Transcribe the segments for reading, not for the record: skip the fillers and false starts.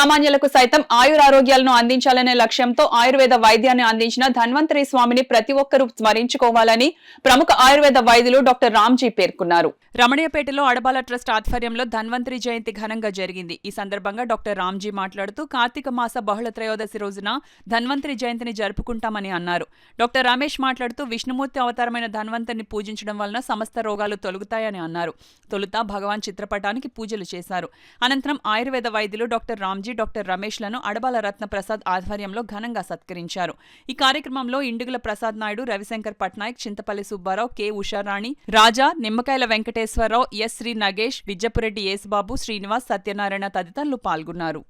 సామాన్యులకు సైతం ఆయురారోగ్యాలను అందించాలనే లక్ష్యంతో ఆయుర్వేద వైద్యాన్ని అందించిన ధన్వంతరి స్వామిని ప్రతి ఒక్కరూ స్మరించుకోవాలని ప్రముఖ ఆయుర్వేద వైద్యులు డాక్టర్ రామ్జీ పేర్కొన్నారు. రమణీయపేటలో అడబాల ట్రస్ట్ ఆధ్వర్యంలో ధన్వంతరి జయంతి ఘనంగా జరిగింది. ఈ సందర్భంగా డాక్టర్ రామ్జీ మాట్లాడుతూ కార్తీక మాస బహుళ త్రయోదశి రోజున ధన్వంతరి జయంతిని జరుపుకుంటామని అన్నారు. డాక్టర్ రమేష్ మాట్లాడుతూ విష్ణుమూర్తి అవతారమైన ధన్వంతరిని పూజించడం వలన సమస్త రోగాలు తొలగుతాయని అన్నారు. తొలుత భగవాన్ చిత్రపటానికి పూజలు చేశారు. అనంతరం ఆయుర్వేద వైద్యులు డాక్టర్ రామ్జీ, డాక్టర్ రమేష్లను అడబాల రత్న ప్రసాద్ ఆధ్వర్యంలో ఘనంగా సత్కరించారు. ఈ కార్యక్రమంలో ఇండుగుల ప్రసాద్ నాయుడు, రవిశంకర్ పట్నాయక్, చింతపల్లి సుబ్బారావు, కె ఉషారాణి, రాజా, నిమ్మకాయల వెంకటేశ్వరరావు, ఎస్ శ్రీ నగేష్, విజ్జపురెడ్డి యేసుబాబు, శ్రీనివాస్, సత్యనారాయణ తదితరులు పాల్గొన్నారు.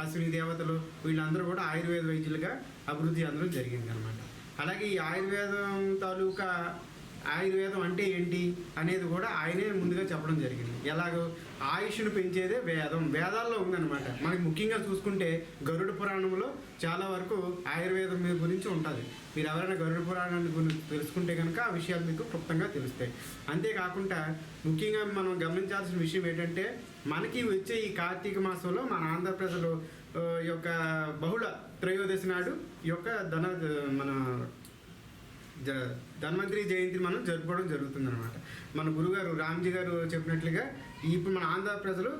అశ్విని దేవతలు వీళ్ళందరూ కూడా ఆయుర్వేద వైద్యులుగా అభివృద్ధి అందరూ జరిగింది అనమాట. అలాగే ఈ ఆయుర్వేదం అంటే ఏంటి అనేది కూడా ఆయనే ముందుగా చెప్పడం జరిగింది. ఎలాగో ఆయుష్ను పెంచేదే వేదాల్లో ఉందన్నమాట. మనకి ముఖ్యంగా చూసుకుంటే గరుడ పురాణంలో చాలా వరకు ఆయుర్వేదం గురించి ఉంటుంది. మీరు ఎవరైనా గరుడ పురాణాన్ని గురించి తెలుసుకుంటే కనుక ఆ విషయాలు మీకు క్లుప్తంగా తెలుస్తాయి. అంతేకాకుండా ముఖ్యంగా మనం గమనించాల్సిన విషయం ఏంటంటే మనకి వచ్చే ఈ కార్తీక మాసంలో మన ఆంధ్ర ప్రజలు యొక్క బహుళ త్రయోదశి నాడు ఈ యొక్క ధన్వంతరి జయంతిని మనం జరుపుకోవడం జరుగుతుంది అనమాట. మన గురుగారు రామ్జీ గారు చెప్పినట్లుగా ఇప్పుడు మన ఆంధ్ర ప్రజలు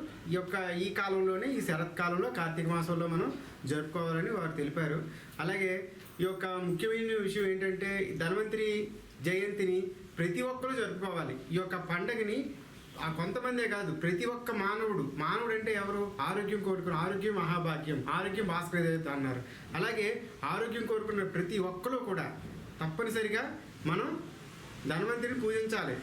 ఈ కాలంలోనే ఈ శరత్కాలంలో కార్తీక మాసంలో మనం జరుపుకోవాలని వారు తెలిపారు. అలాగే ఈ యొక్క ముఖ్యమైన విషయం ఏంటంటే ధన్వంతరి జయంతిని ప్రతి ఒక్కరూ జరుపుకోవాలి. ఈ యొక్క పండగని కొంతమందే కాదు, ప్రతి ఒక్క మానవుడు అంటే ఎవరు? ఆరోగ్యం కోరుకున్న ఆరోగ్యం మహాభాగ్యం, ఆరోగ్యం భాస్కర దేవత అన్నారు. అలాగే ఆరోగ్యం కోరుకున్న ప్రతి ఒక్కరు కూడా తప్పనిసరిగా మనం ధన్వంతరిని పూజించాలి.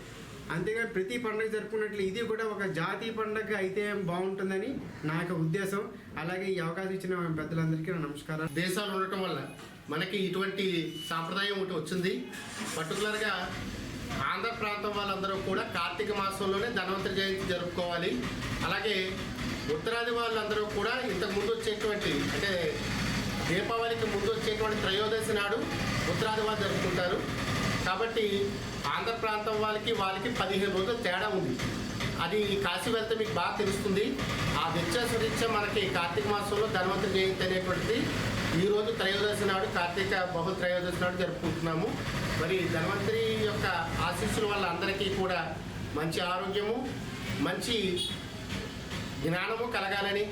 అంతేగాని ప్రతి పండుగ జరుపుకున్నట్లు ఇది కూడా ఒక జాతీయ పండుగ అయితే బాగుంటుందని నా యొక్క ఉద్దేశం. అలాగే ఈ అవకాశం ఇచ్చిన పెద్దలందరికీ నా నమస్కారం. దేశాలు ఉండటం వల్ల మనకి ఇటువంటి సాంప్రదాయం ఒకటి వచ్చింది. పర్టికులర్గా ఆంధ్ర ప్రాంతం వాళ్ళందరూ కూడా కార్తీక మాసంలోనే ధన్వంతరి జయంతి జరుపుకోవాలి. అలాగే ఉత్తరాది వాళ్ళందరూ కూడా ఇంతకుముందు వచ్చేటువంటి అంటే దీపావళికి ముందు వచ్చేటువంటి త్రయోదశి నాడు ఉత్తరాది వాళ్ళు జరుపుకుంటారు. కాబట్టి ఆంధ్ర ప్రాంతం వాళ్ళకి 15 రోజులు తేడా ఉంది. అది కాశీ వెళ్తే మీకు బాగా తెలుస్తుంది. ఆ వ్యత్యాసరీత్యా మనకి కార్తీక మాసంలో ధన్వంతరి జయంతి అనేటువంటిది ఈరోజు త్రయోదశి నాడు కార్తీక బహుళ త్రయోదశి నాడు జరుపుకుంటున్నాము. మరి ధన్వంతరి యొక్క ఆశీస్సుల వల్ల అందరికీ కూడా మంచి ఆరోగ్యము, మంచి జ్ఞానము కలగాలని,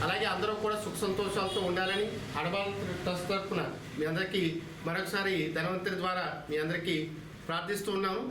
అలాగే అందరూ కూడా సుఖ సంతోషాలతో ఉండాలని అడబాల ట్రస్ట్ తరఫున మీ అందరికీ మరొకసారి ధన్వంతరి ద్వారా మీ అందరికీ ప్రార్థిస్తూ ఉన్నాము.